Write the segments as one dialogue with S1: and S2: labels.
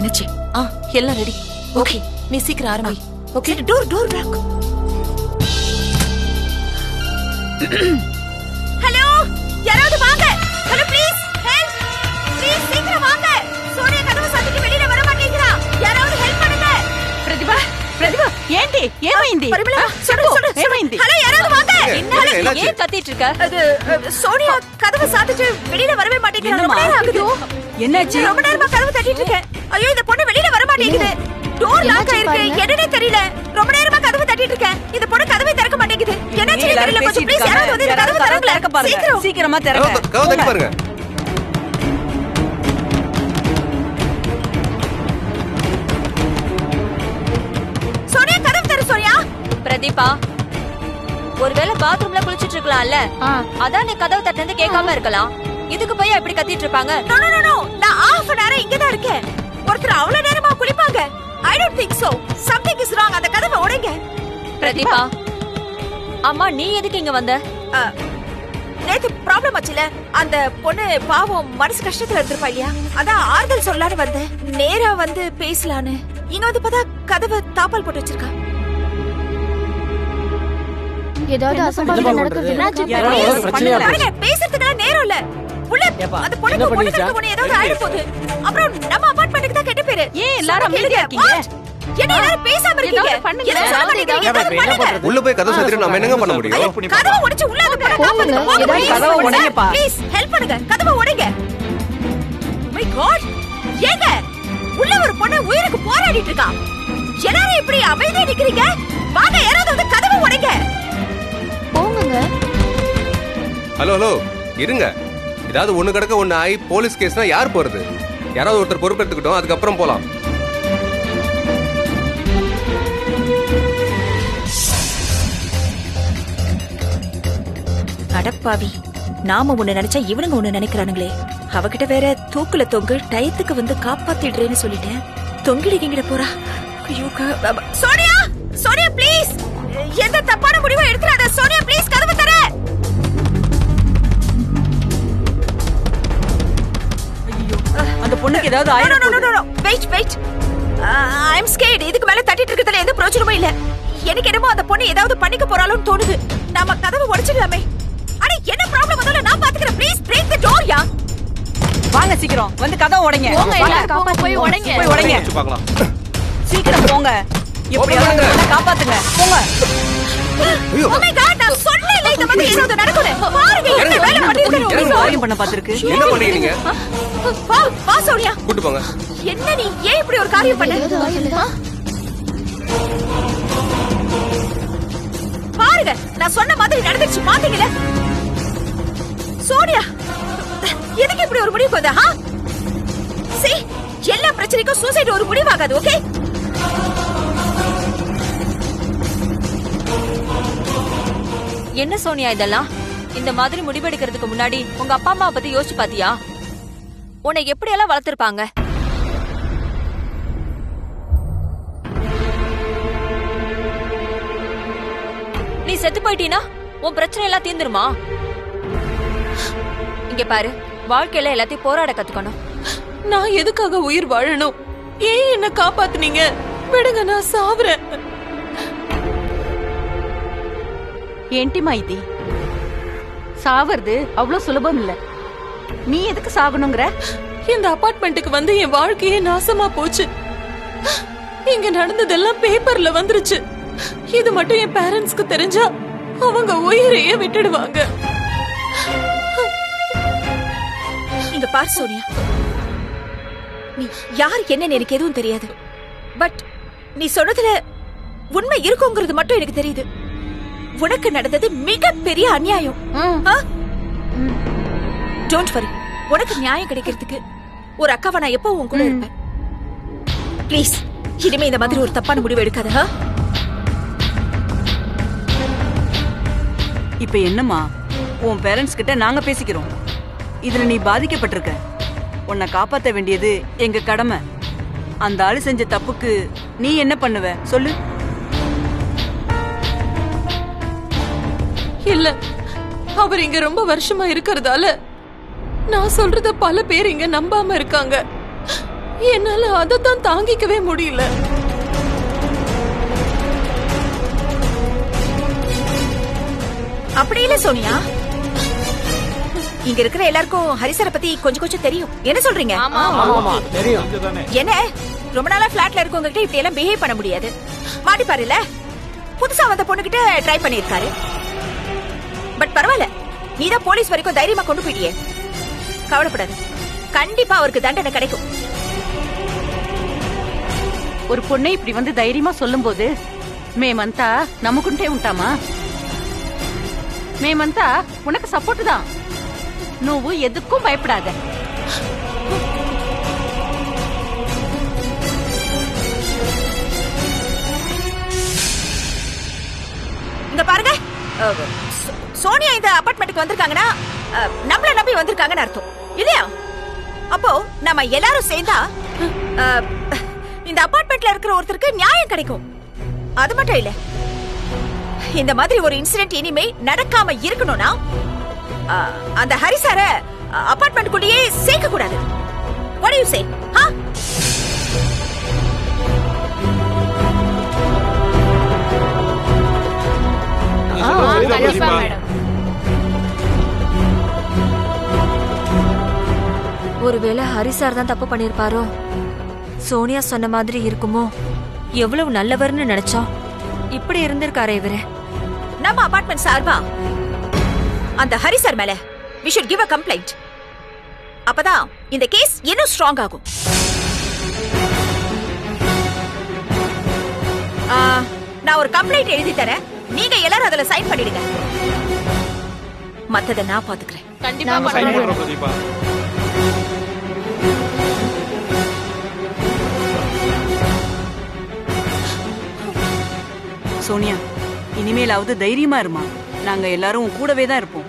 S1: என்னச்சு?
S2: எல்லாம் ready.
S1: Okay,
S2: நீ சீக்கிரம் ஆரம்பி.
S1: Okay, door lock. ஹலோ, யாராவது வாங்க. Hello please, help. ப்ளீஸ் சீக்கிரம் வாங்க. சோனியா கதவை சாத்திட்டு வெளியில வர மாட்டேங்கிறா. யாராவது ஹெல்ப் பண்ணுங்க.
S2: பிரதிபா, ஏண்டி ஏமைந்தி?
S1: சொல்லு.
S2: ஏமைந்தி?
S1: ஹலோ, யாராவது வாங்க.
S2: என்ன ஏன் கத்திட்டு இருக்க?
S1: அது சோனியா கதவை சாத்திட்டு வெளியில வரவே மாட்டேங்கிறா. ரொம்ப நேரம் ஆகுது.
S2: என்னாச்சு?
S1: ரொம்ப நேரமா கதவை தட்டிட்டு இருக்கேன். ஐயோ, இந்த பொண்ணு வெளியில வர மாட்டேங்குது. டோர் லாக் ஆயிருக்கு. என்னன்னே தெரியல. ரொம்ப நேரமா கதவை தட்டிட்டு இருக்கேன். இந்த பொண்ணு கதவை திறக்க மாட்டேங்குது. என்னாச்சு தெரியல. கொஞ்சம் ப்ளீஸ் யாராவது வந்து கதவை திறக்க பாருங்க.
S2: சீக்கிரமா திறங்க.
S3: கதவை தட்டி பாருங்க.
S1: சோனியா, கதவை திற சோனியா.
S4: பிரதீபா, ஒருவேளை பாத்ரூம்ல குளிச்சிட்டு இருக்கலாம்ல, அதான் நீ கதவு தட்டினது கேட்காம இருக்கலாம். இதுக்கு போய் எப்படி கத்திட்டு இருப்பாங்க?
S1: நோ நோ நோ, நான் half an hour இங்க தான் இருக்கேன். ஒருத்தர் அவ்வளவு நேரமா குளிப்பாங்க? I don't think so. Something is wrong. அந்த கதவை உடைங்க.
S4: பிரதீபா, அம்மா நீ எதுக்கு இங்க வந்த?
S1: நேத்து ப்ராப்ளம் ஆச்சுல, அந்த பொண்ணு பாவம் மனசு கஷ்டத்துல இருந்திருப்பா இல்லையா, அதான் ஆறுதல் சொல்லலான்னு வந்தேன். நேரா வந்து பேசலான்னு. இங்க வந்து பார்த்தா கதவை தாப்பால் போட்டு வச்சிருக்கா.
S5: ஏதாவது அசம்பாவிதம்
S1: நடக்குது. பேசுறதுக்கு நேரம் இல்ல. உள்ள அந்த பொண்ணுக்கு ஒண்ணு ஏதாவது ஆயிட போகுது. அப்புறம் நம்ம அபார்ட்மெண்ட்டுக்கு தான் கெட்ட பேரு.
S2: ஏன் எல்லாரும் அமைதியா இருக்கீங்க?
S1: என்ன எல்லாரும் பேசாம இருக்கீங்க?
S3: உள்ள போய் கதவை சாத்திட்டு நாம என்னங்க பண்ண முடியும்?
S1: கதவை உடைச்சு உள்ள அந்த பொண்ணை காப்பாத்துங்க.
S2: கதவை உடைங்கப்பா.
S1: ப்ளீஸ் ஹெல்ப் பண்ணுங்க. கதவை உடைங்க. மை காட், ஏங்க உள்ள ஒரு பொண்ணு உயிருக்கு போராடிட்டு இருக்கா. எல்லாரும் இப்படி அமைதியா நிக்கிறீங்க? வாங்க, யாராவது வந்து கதவை உடைங்க.
S5: போங்க.
S3: ஹலோ, இருங்க. ஏதாவது ஒண்ணு கிடக்க ஒண்ணு ஆகி போலீஸ் கேஸ்னா யார் போறது? யாராவது ஒருத்தர் பொறுப்பெடுத்துக்கிட்டோம், அதுக்கப்புறம் போலாம்.
S1: அடப்பாவி, நாம ஒண்ணு நினைச்சா இவனுங்க ஒண்ணு நினைக்கிறானுங்களே. அவகிட்ட வேற தூக்குல தொங்கு, டயத்துக்கு வந்து காப்பாத்திடுறேன்னு சொல்லிட்டேன். தொங்கிட போறா. ஐயோ, சோனியா, சோனியா ப்ளீஸ், எந்த தப்பான முடிவும் எடுத்துறாத. சோனியா ப்ளீஸ் கதவை தர.
S2: அந்த பொண்ணுக்கு ஏதாவது ஆயிடும்.
S1: வெயிட். ஐ அம் ஸ்கேர்ட். இதுக்கு மேல தட்டிட்டு இருக்கறதுல எந்த பிரயோஜனமும் இல்ல. எனக்கு என்னமோ அந்த பொண்ணு ஏதாவது பண்ணிக்க போறாளோன்னு தோணுது. நாம கதவை உடைச்சிடலாமே. அட என்ன ப்ராப்ளம் வந்தாலும் நான் பாத்துக்கறேன். ப்ளீஸ் பிரேக் தி டோர் யா.
S2: வாங்க சீக்கிரம் வந்து கதவை உடைங்க.
S5: போய் உடைங்க.
S2: போய் உடைங்க.
S3: பார்க்கலாம்.
S2: சீக்கிரம் போங்க. எப்படியாவது அந்த காப்பாத்துங்க. போங்க.
S3: ஐயோ,
S1: ஓ மை காட், நான் சொன்னேன்ல இந்த மாதிரி ஏதாவது நடக்குது. பாருங்க என்ன வேலை பண்ணிருக்கீங்க.
S2: காரியம் பண்ண பாத்துருக்கு.
S3: என்ன பண்றீங்க?
S1: வா சோனியா.
S3: கூட்டி போங்க.
S1: என்ன நீ ஏன் இப்படி ஒரு காரியம் பண்ண? பாருங்க, நான் சொன்ன மாதிரி நடந்துச்சு. பாத்தீங்களா சோனியா, எதுக்கு இப்படி ஒரு முடிவுக்கு வந்த? சீ, எல்லா பிரச்சனைக்கும் சூசைட் ஒரு முடிவாகாது. ஓகே,
S4: என்ன சோனியா இதெல்லாம்? இந்த மாதிரி முடிவெடுக்கிறதுக்கு முன்னாடி உங்க அப்பா அம்மா பத்தி யோசிச்சு பாத்தியா? உன்னை எப்படி எல்லாம் வளர்த்திருப்பாங்க? நீ செத்து போயிட்டீனா உன் பிரச்சனை எல்லாம் தீர்ந்துருமா? இங்க பாரு, வாழ்க்கையில எல்லாத்தையும் போராட கத்துக்கணும்.
S2: நான் எதுக்காக உயிர் வாழணும்? ஏன் என்ன காப்பாத்துனீங்க? விடுங்க, நான் சாவுறேன். ஏன்டி மைதி, சாவறது அவ்வளவு சுலபம் இல்ல. நீ எதுக்கு சாகணுங்கிற? இந்த அபார்ட்மெண்ட்டுக்கு வந்து என் வாழ்க்கையே நாசமா போச்சு. இங்க நடந்ததெல்லாம் பேப்பர்ல வந்துருச்சு. இது மட்டும் என் பேரண்ட்ஸ்க்கு தெரிஞ்சா அவங்க உயிரையே விட்டுடுவாங்க.
S1: இங்க பாரு சோனியா, நீ யார் என்னன்னு எனக்கு எதுவும் தெரியாது. பட் நீ சொன்னதுல உண்மை இருக்குங்கிறது மட்டும் எனக்கு தெரியுது. உனக்கு நடந்தது மிகப்பெரிய அநியாயம். டோன்ட் வரி, உனக்கு நியாயம் கிடைக்கிறதுக்கு ஒரு அக்காவா நான் எப்பவும் உன் கூட இருப்பேன். ப்ளீஸ் இனிமே இந்த மாதிரி ஒரு தப்பான முடிவு எடுக்காத.
S2: இப்ப என்னம்மா, உன் பேரண்ட்ஸ் கிட்ட நாங்க பேசிக்கிறோம். இதுல நீ பாதிக்கப்பட்டிருக்க. உன்னை காப்பாத்த வேண்டியது எங்க கடமை. அந்த ஆளு செஞ்ச தப்புக்கு நீ என்ன பண்ணுவ சொல்லு?
S6: இல்ல, அவர் இங்க ரொம்ப வருஷமா இருக்கிறதால நான் சொல்றத பல பேர் இங்க நம்பாம இருக்காங்க. என்னால அதைத்தான் தாங்கிக்கவே முடியல.
S1: அப்படி இல்ல சோனியா, இங்க இருக்கிற எல்லாருக்கும் ஹரிசரை பத்தி கொஞ்சம் கொஞ்சம் தெரியும். என்ன சொல்றீங்க? என்ன ரொம்ப நாளா பிளாட்ல இருக்கவங்க கிட்ட இப்படி எல்லாம் பிஹேவ் பண்ண முடியாது. மாடி பாருல, புதுசா வந்த பொண்ணு கிட்ட ட்ரை பண்ணிருக்காரு. பட் பரவாயில்ல, நீதான் போலீஸ் வரைக்கும் தைரியமா கொண்டு போயிட்டியே. கவலைப்படாது, கண்டிப்பா அவருக்கு தண்டனை கிடைக்கும்.
S2: ஒரு பொண்ணை இப்படி வந்து தைரியமா சொல்லும்போது మేమంతా నమ్ముకుంటే ఉంటామా? మేమంతా உனக்கு சப்போர்ட் தான். నువ్వు எதுக்கும் பயப்படாத.
S1: இங்க பாருங்க, சோனியா இந்த அபார்ட்மெண்ட்டுக்கு வந்திருக்காங்கன்னா நம்மள நம்பி வந்திருக்காங்கன்னு அர்த்தம் இல்லையா? அப்போ நம்ம எல்லாரும் சேர்ந்தா இந்த அபார்ட்மெண்ட்ல இருக்கிற ஒருத்தருக்கு நியாயம் கிடைக்கும். அது மட்டும் இல்ல, இந்த மாதிரி ஒரு இன்சிடென்ட் இனிமே நடக்காம இருக்கணும்னா அந்த ஹரிசார அபார்ட்மெண்ட்குள்ளேயே சேர்க்க கூடாது. What do you say?
S4: ஒருவேளை ஹரிசார் தான் தப்பு பண்ணிருப்பாரோ? சோனியா சொன்ன மாதிரி இருக்குமோ? எவ்வளவு நல்லவர்னு நினைச்சோம், இப்படி இருந்திருக்காரே இவரு.
S1: நம்ம அபார்ட்மெண்ட் சார்பா அந்த ஹரிசார் மேல we should give a complaint. அப்பதான் இந்த கேஸ் இன்னும் ஸ்ட்ராங் ஆகும். நான் ஒரு கம்ப்ளைண்ட் எழுதி தரேன், நீங்க எல்லாரும் அதுல சைன் பண்ணிடுங்க. மத்தத நான் பாத்துக்கிறேன்.
S6: கண்டிப்பா.
S7: சோனியா, இனிமேலாவது தைரியமா இருமா. நாங்க எல்லாரும் கூடவே தான் இருப்போம்.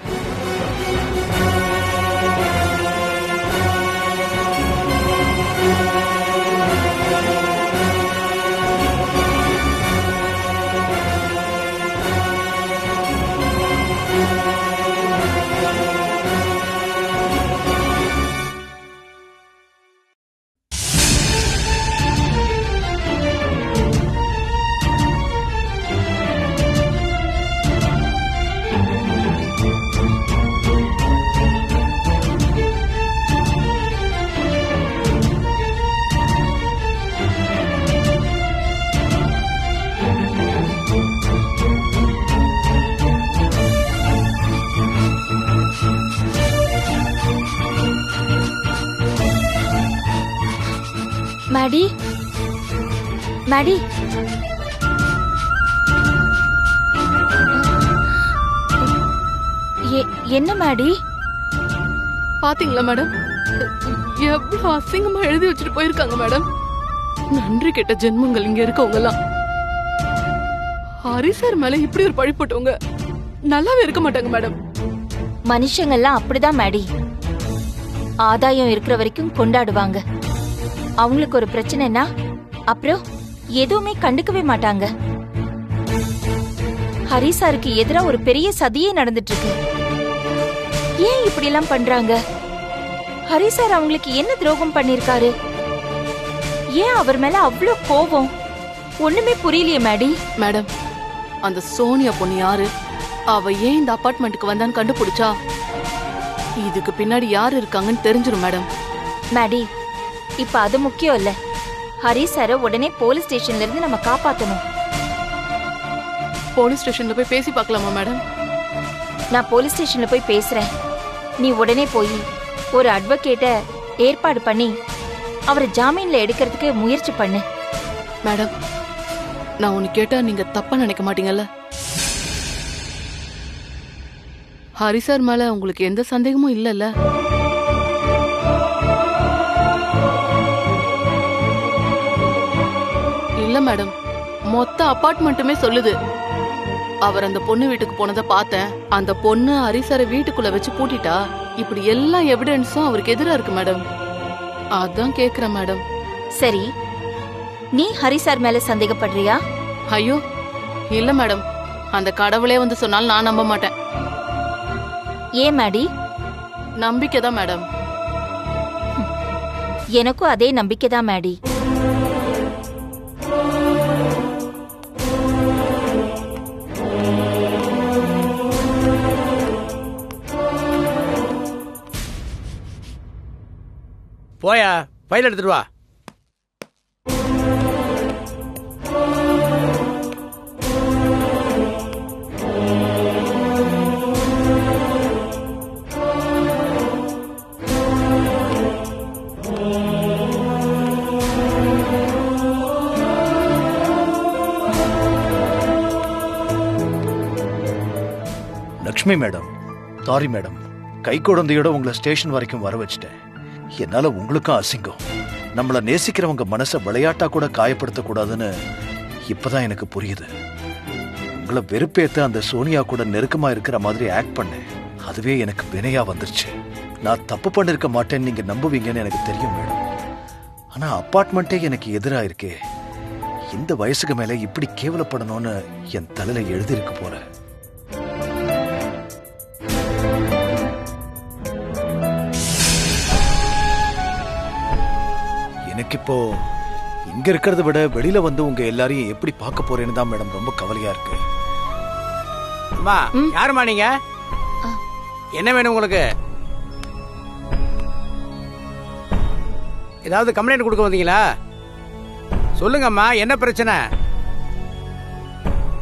S5: மேடி, மேடி, என்ன மேடி?
S6: பாத்தீங்களா மேடம், எவ்வளவு அசிங்கமா எழுதி வச்சுட்டு போயிருக்காங்க மேடம். நன்றி கெட்ட ஜென்மங்கள் இங்க இருக்கவங்க எல்லாம். ஹரிசார் மேல இப்படி ஒரு பழி போட்டவங்க நல்லாவே இருக்க மாட்டாங்க மேடம்.
S5: மனுஷங்கள்லாம் அப்படிதான் மேடி. ஆதாயம் இருக்கிற வரைக்கும் கொண்டாடுவாங்க. அவங்களுக்கு ஒரு பிரச்சனைனா அப்புறம் எதுவுமே கண்டுக்கவே மாட்டாங்க. ஹரிசாருக்கு எதிரா ஒரு பெரிய சதியே நடந்துட்டு இருக்கு. ஏன் இப்படி எல்லாம் பண்றாங்க? ஹரிசார் அவங்களுக்கு என்ன துரோகம் பண்ணிருக்காரு? ஏன் அவர் மேல அவ்வளவு கோபம்? ஒண்ணுமே புரியலையே மேடி.
S6: மேடம், அந்த சோனியா பொண்ணு யாரு? அவ ஏன் இந்த அபார்ட்மெண்ட்டுக்கு வந்தான்னு கண்டுபிடிச்சா இதுக்கு பின்னாடி யாரு இருக்காங்கன்னு தெரிஞ்சிரும் மேடம்.
S5: மேடி, இப்ப அது முக்கியம் இல்ல. ஹரிசார உடனே போலீஸ் ஸ்டேஷன்ல இருந்து நம்ம காப்பாத்தணும்.
S6: போலீஸ் ஸ்டேஷன்ல போய் பேசி பார்க்கலாமா மேடம்?
S5: நான் போலீஸ் ஸ்டேஷன்ல போய் பேசுறேன். நீ உடனே போய் ஒரு அட்வொகேட்ட ஏற்பாடு பண்ணி அவரை ஜாமீன்ல எடுக்கிறதுக்கு முயற்சி பண்ணு.
S6: மேடம், நான் ஒன்னு கேட்டா நீங்க தப்பா நினைக்க மாட்டீங்கல்ல? ஹரிசார் மேல உங்களுக்கு எந்த சந்தேகமும் இல்லல்ல? இல்ல மேடம், மொத்த அபார்ட்மெண்ட்டுமே சொல்லுது. அவர் அந்த பொண்ணு வீட்டுக்கு போனதை பார்த்தேன். அந்த பொண்ணு ஹரிசாரை வீட்டுக்குள்ள வச்சு பூட்டிட்டா. இப்படி எல்லா எவிடன்ஸும் அவருக்கு எதிரா இருக்கு மேடம். அதான் கேக்குறேன் மேடம்.
S5: சரி, நீ ஹரிசார் மேல சந்தேகப்படுறியா?
S6: ஐயோ இல்ல மேடம், அந்த கடவுளே வந்து சொன்னாலும் நான் நம்ப மாட்டேன்.
S5: ஏன் மேடி?
S6: நம்பிக்கைதான் மேடம்.
S5: எனக்கும் அதே நம்பிக்கை தான் மேடி.
S8: போயா ஃபைல் எடுத்துட்டு வா.
S9: லக்ஷ்மி மேடம், சாரி மேடம், கை குழந்தையோட உங்களை ஸ்டேஷன் வரைக்கும் வர வச்சுட்டேன். என்னால உங்களுக்கும் அசிங்கம். நம்மள நேசிக்கிறவங்க மனசை விளையாட்டா கூட காயப்படுத்த கூடாதுன்னு இப்பதான் எனக்கு புரியுது. உங்களை வெறுப்பேத்த அந்த சோனியா கூட நெருக்கமா இருக்கிற மாதிரி ஆக்ட் பண்ணேன். அதுவே எனக்கு வினையா வந்துருச்சு. நான் தப்பு பண்ணிருக்க மாட்டேன்னு நீங்க நம்புவீங்கன்னு எனக்கு தெரியும் மேடம். ஆனா அப்பார்ட்மெண்ட்டே எனக்கு எதிரா இருக்கே. இந்த வயசுக்கு மேல இப்படி கேவலப்படணும்னு என் தலையில எழுதிருக்கு போற. எனக்கு இப்போ இங்க இருக்கிறத விட வெளியில வந்து உங்க எல்லாரையும் எப்படி பார்க்க போறேன்னு தான் மேடம் ரொம்ப கவலையா இருக்கு.
S8: அம்மா, யாருமா நீங்க? என்ன வேணும் உங்களுக்கு? ஏதாவது கம்ப்ளைண்ட் கொடுக்க வந்தீங்களா? சொல்லுங்கம்மா, என்ன பிரச்சனை?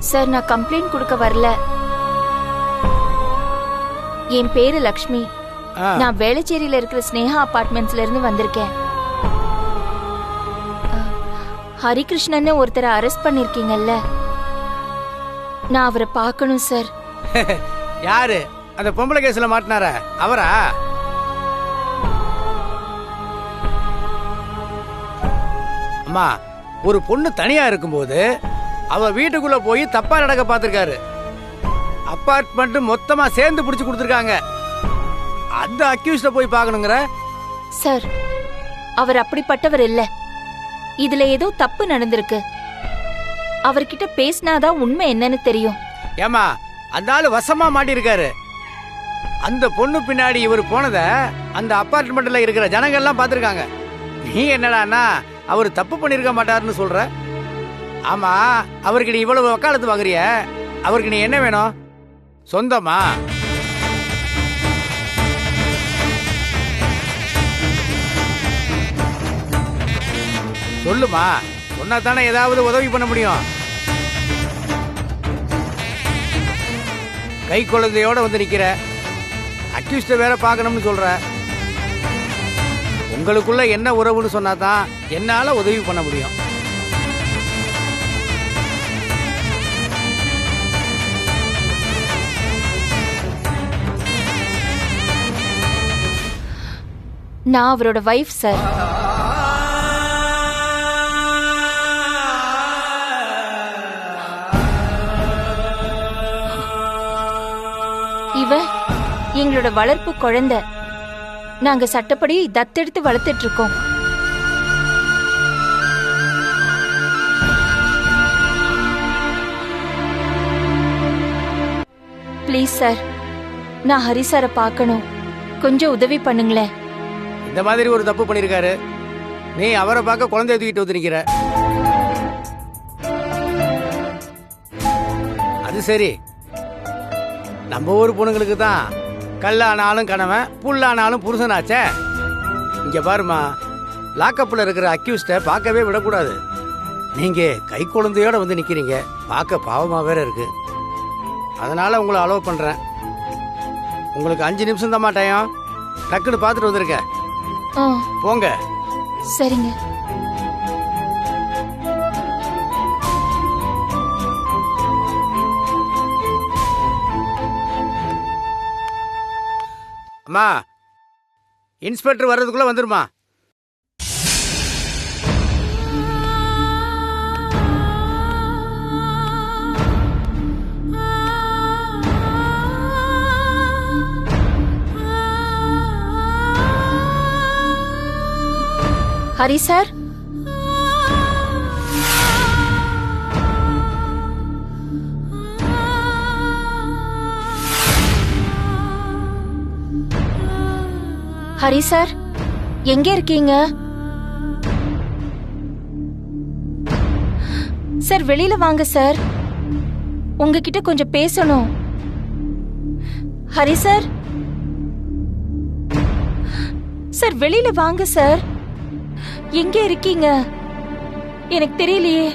S5: சார், நான் கம்ப்ளைண்ட் கொடுக்க வரல. என் பேரு லக்ஷ்மி. நான் வேளச்சேரியில இருக்கிற ஸ்னேகா அபார்ட்மெண்ட்ஸ்ல இருந்து வந்திருக்கேன். ஹரிகிருஷ்ணன் ஒருத்தரை அரெஸ்ட் பண்ணிருக்கீங்கல்ல, நான் அவரை பார்க்கணும் சார்.
S8: யாரு? அந்த பொம்பளை கேஸ்ல மாட்டினார அவரா? அம்மா, ஒரு பொண்ணு தனியா இருக்கும்போது அவ வீட்டுக்குள்ள போய் தப்பா நடக்க பார்த்திருக்காரு. அபார்ட்மெண்ட் மொத்தமா சேர்ந்து பிடிச்சு கொடுத்துருக்காங்க. அந்த அக்யூஸ்ட போய் பார்க்கணுங்கிற?
S5: சார், அவர் அப்படிப்பட்டவர் இல்ல. இதுல ஏதோ தப்பு நடந்திருக்கு. அவர்கிட்ட பேசினாதான் உண்மை என்னன்னு தெரியும்.
S8: ஏமா, அந்த ஆளு வசமா மாட்டிருக்காரு. அந்த பொண்ணு பின்னாடி இவர் போனத அந்த அபார்ட்மெண்ட்ல இருக்கிற ஜனங்க எல்லாம் பாத்துருக்காங்க. நீ என்னடான்னா அவர் தப்பு பண்ணிருக்க மாட்டாருன்னு சொல்ற? ஆமா, அவருக்கு நீ இவ்வளவு வக்காலத்து வாங்குறிய, அவருக்கு நீ என்ன வேணும்? சொந்தமா? சொல்லுமா, சொன்னா தானே ஏதாவது உதவி பண்ண முடியும். கை குழந்தையோட வந்து நிக்கிற, அக்யூஸ்ட வேற பார்க்கணும்னு சொல்ற. உங்களுக்குள்ள என்ன உறவுன்னு சொன்னா தான் என்னால உதவி பண்ண முடியும்.
S5: நான் அவரோட வைஃப் சார். இவ எங்களோட வளர்ப்பு குழந்தை. நாங்க சட்டப்படி தத்தெடுத்து வளர்த்துட்டு இருக்கோம். ப்ளீஸ் சார், நான் ஹரி சாரை பார்க்கணும். கொஞ்சம் உதவி பண்ணுங்களேன்.
S8: இந்த மாதிரி ஒரு தப்பு பண்ணிருக்காரு, நீ அவரை பார்க்க குழந்தைய தூக்கிட்டு வந்து நிக்கிற. அது சரி, நம்ம ஊர் பொண்ணுங்களுக்கு தான் கல்லானாலும் கணவன், புல்லானாலும் புருஷனாச்சே. இங்க பாருமா, லாக்கப்ல இருக்கிற அக்யூஸ்ட பார்க்கவே விடக்கூடாது. நீங்க கை குழந்தையோட வந்து நிக்கிறீங்க, பார்க்க பாவமா வேற இருக்கு. அதனால உங்களை அலோவ் பண்றேன். உங்களுக்கு 5 நிமிஷம் தான் டைம். டக்குன்னு பார்த்துட்டு வந்திருக்க. போங்க.
S5: சரிங்க.
S8: அம்மா, இன்ஸ்பெக்டர் வர்றதுக்குள்ள வந்துருமா?
S5: ஹரி சார், ஹரி சார், எங்க இருக்கீங்க? சார் வெளியில வாங்க சார், உங்ககிட்ட கொஞ்சம் பேசணும். ஹரி சார், சார் வெளியில வாங்க சார். எங்க இருக்கீங்க? எனக்கு தெரியலையே.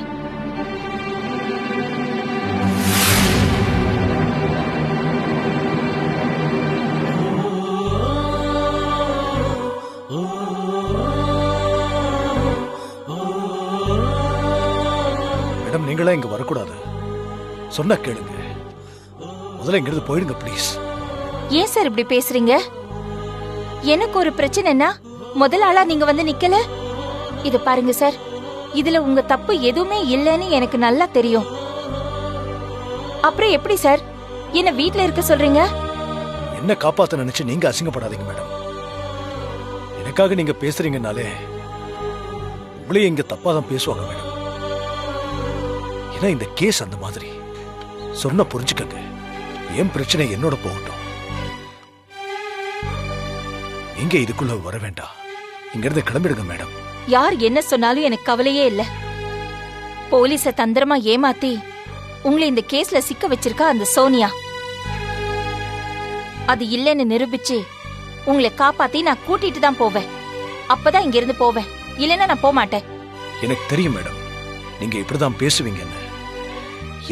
S9: மேடம், நீங்களா இங்க வரக்கூடாது. சொன்னா கேளுங்க. முதல்ல இங்கிருந்து போயிடுங்க ப்ளீஸ்.
S5: ஏன் சார் இப்படி பேசுறீங்க? எனக்கு ஒரு பிரச்சனைனா முதல் ஆளா நீங்க வந்து நிக்கல. இது பாருங்க சார், இதுல உங்க தப்பு எதுவுமே இல்லைன்னு எனக்கு நல்லா தெரியும். அப்புறம் எப்படி சார் என்ன வீட்ல இருக்க சொல்றீங்க?
S9: என்ன காப்பாத்த நினைச்சு நீங்க அசிங்கப்படாதீங்க மேடம். எனக்காக நீங்க பேசுறீங்கனாலே உங்களையும் இங்க தப்பாதான் பேசுவாங்க மேடம். ஏன்னா இந்த கேஸ் அந்த மாதிரி. சொன்ன புரிஞ்சுக்கங்க. என் பிரச்சனை என்னோட போகட்டும். நீங்க இதுக்குள்ள வர வேண்டாம். இங்க இருந்து கிளம்பிடுங்க மேடம்.
S5: யார் என்ன சொன்னாலும் எனக்கு கவலையே இல்ல. போலீஸ தந்திரமா ஏமாத்தி உங்களை இந்த கேஸ்ல சிக்க வச்சிருக்கா அந்த சோனியா. அது இல்லைன்னு நிரூபிச்சு உங்களை காப்பாத்தி நான் கூட்டிட்டு தான் போவேன். அப்பதான் இங்க இருந்து போவேன், இல்லைன்னா நான் போக மாட்டேன்.
S9: எனக்கு தெரியும் மேடம், நீங்க இப்படிதான் பேசுவீங்கன்னு.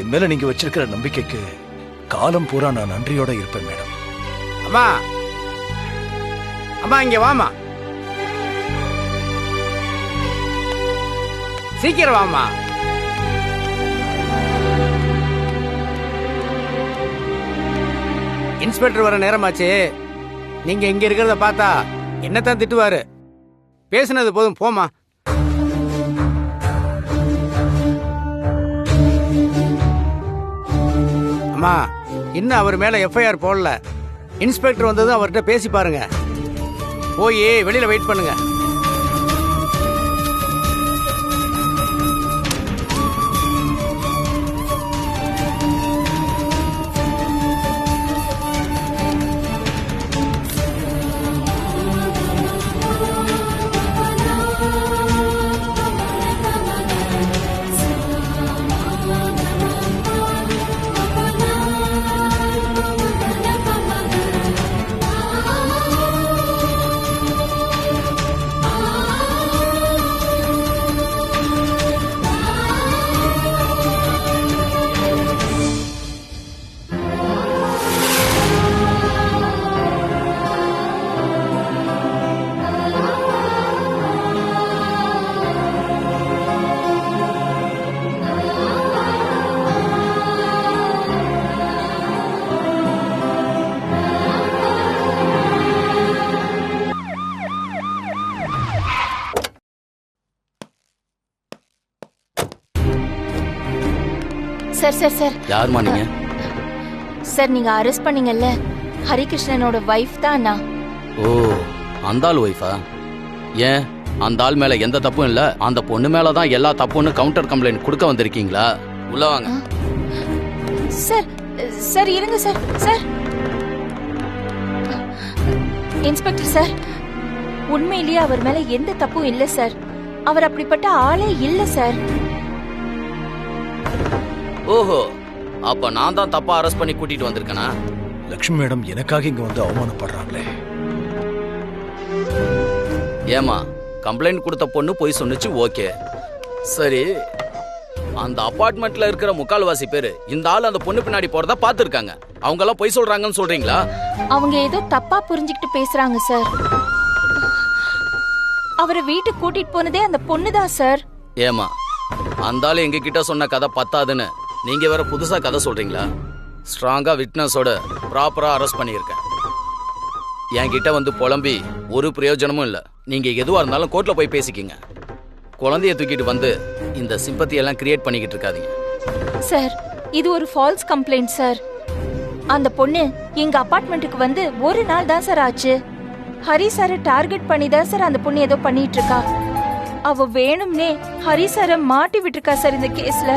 S9: என் மேல நீங்க வச்சிருக்கிற நம்பிக்கைக்கு காலம் பூரா நான் நன்றியோட இருப்பேன் மேடம்.
S8: அம்மா, அம்மா இங்க வாமா, சீக்கிரம் வாமா. இன்ஸ்பெக்டர் வர நேரமாச்சு. நீங்க இங்க இருக்கிறத பார்த்தா என்னத்தான் திட்டுவாரு. பேசுனது போதும், போமா. அம்மா, இன்னும் அவர் மேல எஃப்ஐஆர் போடல. இன்ஸ்பெக்டர் வந்ததும் அவர்கிட்ட பேசி பாருங்க. போய் வெளியில வெயிட் பண்ணுங்க.
S5: சார் சார் சார்,
S10: யாருமா நீங்க?
S5: சார் நீங்க அரெஸ்ட் பண்ணீங்கல்ல, ஹரிகிருஷ்ணனோட வைஃப் தான் நான்.
S10: ஓ, அந்த ஆள் வைஃபா? ஏன், அந்த ஆள் மேல எந்த தப்பும் இல்ல, அந்த பொண்ணு மேலதான் எல்லா தப்புன்னு கவுண்டர் கம்ப்ளைண்ட் கொடுக்க வந்திருக்கீங்களா? உள்ள வாங்க.
S5: சார் சார் இருங்க சார். சார் இன்ஸ்பெக்டர் சார், உண்மையிலேயே அவர் மேல எந்த தப்பும் இல்ல சார். அவர் அப்படிப்பட்ட ஆளே இல்ல சார்.
S10: ஓஹோ, அப்ப நான் தான் தப்பா அரெஸ்ட் பண்ணி கூட்டிட்டு வந்திருக்கேனா?
S9: லட்சுமி மேடம் எனக்காக இங்க வந்து அவமானப்படுறாங்களே.
S10: ஏமா, கம்ப்ளைண்ட் கொடுத்த பொண்ணு போய் சொன்னுச்சு, ஓகே. சரி, அந்த அபார்ட்மெண்ட்ல இருக்கிற முக்கால்வாசி பேரு இந்த ஆள் அந்த பொண்ணு பின்னாடி போறதா பாத்துருக்காங்க. அவங்க எல்லாம் பொய் சொல்றாங்கன்னு சொல்றீங்களா?
S5: அவங்க ஏதோ தப்பா புரிஞ்சுக்கிட்டு பேசுறாங்க சார். அவரை வீட்டுக்கு கூட்டிட்டு போனதே அந்த பொண்ணுதான் சார்.
S10: ஏமா, அந்த ஆள் எங்க கிட்ட சொன்ன கதை பத்தாதுன்னு நீங்க வேற புதுசா கதை சொல்றீங்களா? ஸ்ட்ராங்கா விட்னஸோட ப்ராப்பரா அரெஸ்ட் பண்ணியிருக்கேன். என்கிட்ட வந்து புலம்பி ஒரு பிரயோஜனமும் இல்ல. நீங்க எதுவா இருந்தாலும் கோர்ட்ல போய் பேசிக்கிங்க. குழந்தைய தூக்கிட்டு வந்து இந்த சிம்பத்தி எல்லாம் கிரியேட் பண்ணிக்கிட்டு இருக்காதீங்க.
S5: சார், இது ஒரு ஃபால்ஸ் கம்ப்ளைண்ட் சார். அந்த பொண்ணு எங்க அபார்ட்மெண்ட்டுக்கு வந்து ஒரு நாள் தான் சார் ஆச்சு. ஹரி சாரை டார்கெட் பண்ணி தான் சார் அந்த பொண்ணு ஏதோ பண்ணிட்டு இருக்கா. அவ வேணும்னே ஹரி சாரை மாட்டி விட்டுருக்கா சார் இந்த கேஸ்ல.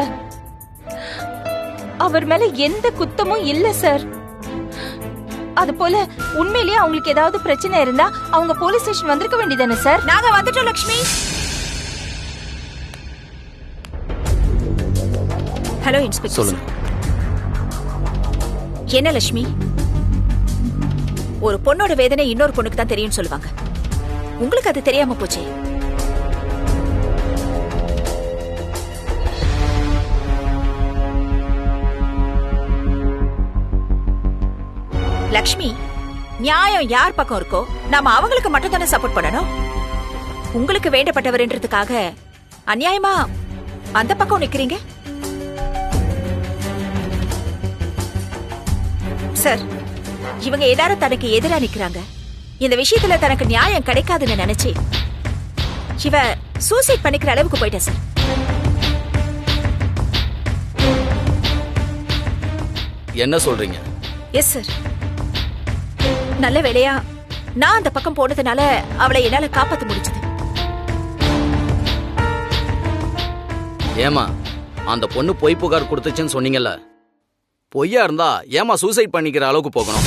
S5: அவர் மேல எந்த குத்தமும் இல்ல சார். அது போல உண்மையிலேயே அவங்களுக்கு ஏதாவது பிரச்சனை இருந்தா அவங்க போலீஸ் ஸ்டேஷன் வந்திருக்க வேண்டியதானே சார்?
S1: நாங்க வந்துட்டோம் லட்சுமி. Hello inspector.
S10: சொல்லுங்க.
S1: என்ன லட்சுமி, ஒரு பொண்ணோட வேதனை இன்னொரு பொண்ணுக்கு தான் தெரியும்னு சொல்லுவாங்க. உங்களுக்கு அது தெரியாம போச்சே. லக்ஷ்மி, நியாயம் யார் பக்கம் இருக்கோ நாம அவங்களுக்கு மட்டும் தானே சப்போர்ட் பண்ணணும். உங்களுக்கு வேண்டப்பட்டவர்ன்றதுக்காக அநியாயமா அந்த பக்கம் நிக்கிறீங்க. சார், இவங்க எல்லாரும் தனக்கு எதிரா நிக்கிறாங்க. இந்த விஷயத்துல தனக்கு நியாயம் கிடைக்காதுன்னு நினைச்சு இவ சூசைட் பண்ணிக்கிற அளவுக்கு போயிட்டா சார்.
S10: என்ன சொல்றீங்க?
S1: Yes sir. நல்ல வேளையா நான் அந்த பக்கம் போனதுனால அவளை என்னால காப்பாத்த முடிஞ்சது.
S10: ஏமா அந்த பொண்ணு பொய் புகார் கொடுத்துச்சுன்னு சொன்னீங்கல்ல, பொய்யா இருந்தா ஏமா சூசைட் பண்ணிக்கிற அளவுக்கு போகணும்?